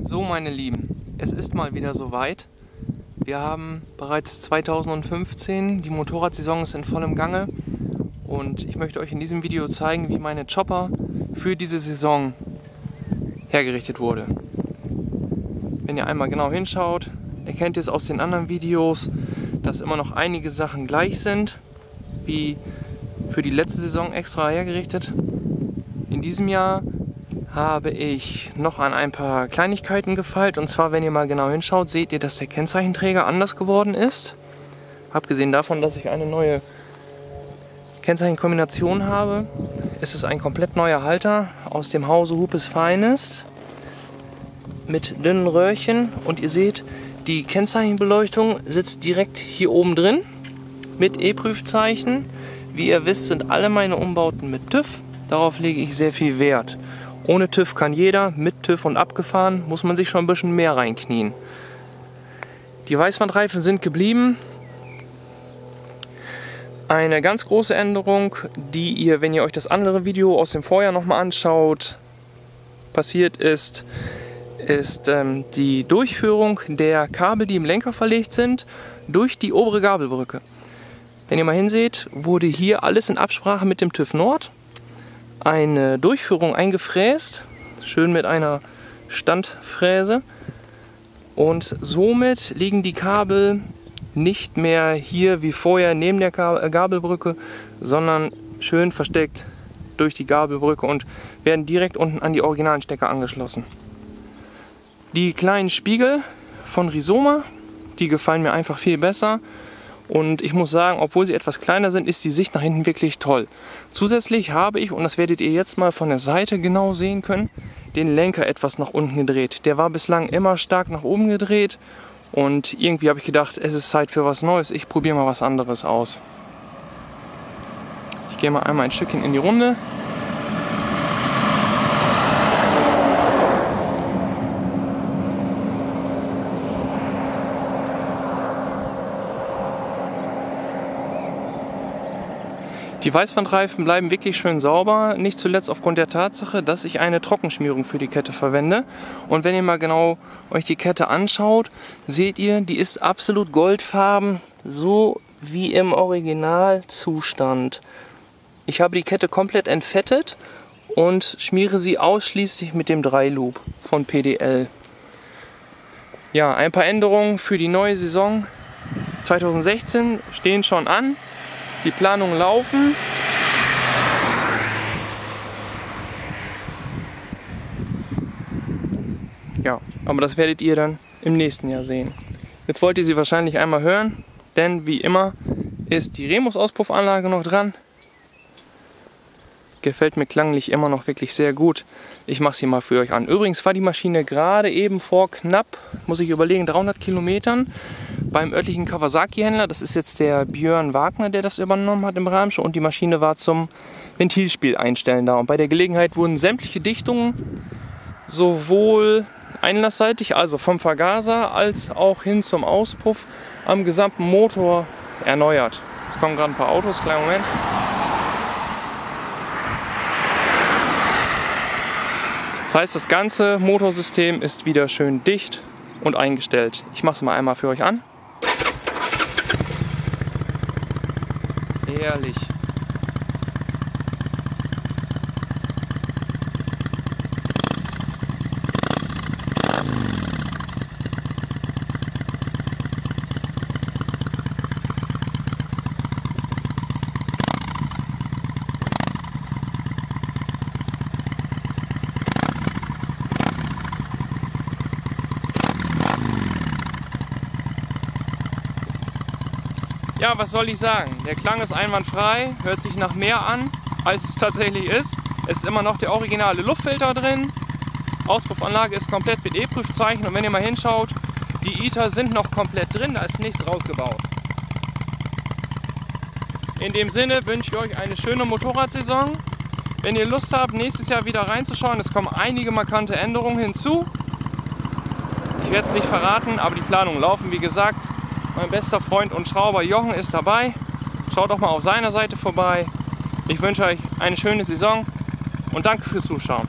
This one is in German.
So, meine Lieben, es ist mal wieder soweit. Wir haben bereits 2015, die Motorradsaison ist in vollem Gange und ich möchte euch in diesem Video zeigen, wie meine Chopper für diese Saison hergerichtet wurde. Wenn ihr einmal genau hinschaut, erkennt ihr es aus den anderen Videos, dass immer noch einige Sachen gleich sind, wie für die letzte Saison extra hergerichtet. In diesem Jahr habe ich noch an ein paar Kleinigkeiten gefeilt, und zwar, wenn ihr mal genau hinschaut, seht ihr, dass der Kennzeichenträger anders geworden ist. Abgesehen davon, dass ich eine neue Kennzeichenkombination habe, ist es ein komplett neuer Halter aus dem Hause Hupes Finest mit dünnen Röhrchen, und ihr seht, die Kennzeichenbeleuchtung sitzt direkt hier oben drin mit E-Prüfzeichen. Wie ihr wisst, sind alle meine Umbauten mit TÜV. Darauf lege ich sehr viel Wert. Ohne TÜV kann jeder, mit TÜV und abgefahren muss man sich schon ein bisschen mehr reinknien. Die Weißwandreifen sind geblieben. Eine ganz große Änderung, die ihr, wenn ihr euch das andere Video aus dem Vorjahr nochmal anschaut, passiert ist die Durchführung der Kabel, die im Lenker verlegt sind, durch die obere Gabelbrücke. Wenn ihr mal hinseht, wurde hier alles in Absprache mit dem TÜV Nord eine Durchführung eingefräst, schön mit einer Standfräse, und somit liegen die Kabel nicht mehr hier wie vorher neben der Gabelbrücke, sondern schön versteckt durch die Gabelbrücke und werden direkt unten an die originalen Stecker angeschlossen. Die kleinen Spiegel von Rizoma, die gefallen mir einfach viel besser. Und ich muss sagen, obwohl sie etwas kleiner sind, ist die Sicht nach hinten wirklich toll. Zusätzlich habe ich, und das werdet ihr jetzt mal von der Seite genau sehen können, den Lenker etwas nach unten gedreht. Der war bislang immer stark nach oben gedreht und irgendwie habe ich gedacht, es ist Zeit für was Neues. Ich probiere mal was anderes aus. Ich gehe mal einmal ein Stückchen in die Runde. Die Weißwandreifen bleiben wirklich schön sauber, nicht zuletzt aufgrund der Tatsache, dass ich eine Trockenschmierung für die Kette verwende. Und wenn ihr mal genau euch die Kette anschaut, seht ihr, die ist absolut goldfarben, so wie im Originalzustand. Ich habe die Kette komplett entfettet und schmiere sie ausschließlich mit dem 3-Loop von PDL. Ja, ein paar Änderungen für die neue Saison 2016 stehen schon an. Die Planungen laufen. Ja, aber das werdet ihr dann im nächsten Jahr sehen. Jetzt wollt ihr sie wahrscheinlich einmal hören, denn wie immer ist die Remus-Auspuffanlage noch dran. Gefällt mir klanglich immer noch wirklich sehr gut. Ich mache sie mal für euch an. Übrigens war die Maschine gerade eben vor knapp, muss ich überlegen, 300 Kilometern beim örtlichen Kawasaki-Händler. Das ist jetzt der Björn Wagner, der das übernommen hat im Ramsch, und die Maschine war zum Ventilspiel einstellen da. Und bei der Gelegenheit wurden sämtliche Dichtungen sowohl einlassseitig, also vom Vergaser, als auch hin zum Auspuff am gesamten Motor erneuert. Jetzt kommen gerade ein paar Autos, kleinen Moment. Das heißt, das ganze Motorsystem ist wieder schön dicht und eingestellt. Ich mache es mal einmal für euch an. Herrlich. Ja, was soll ich sagen? Der Klang ist einwandfrei, hört sich nach mehr an, als es tatsächlich ist. Es ist immer noch der originale Luftfilter drin. Auspuffanlage ist komplett mit E-Prüfzeichen, und wenn ihr mal hinschaut, die ITER sind noch komplett drin, da ist nichts rausgebaut. In dem Sinne wünsche ich euch eine schöne Motorradsaison. Wenn ihr Lust habt, nächstes Jahr wieder reinzuschauen, es kommen einige markante Änderungen hinzu. Ich werde es nicht verraten, aber die Planungen laufen, wie gesagt. Mein bester Freund und Schrauber Jochen ist dabei. Schaut doch mal auf seiner Seite vorbei. Ich wünsche euch eine schöne Saison und danke fürs Zuschauen.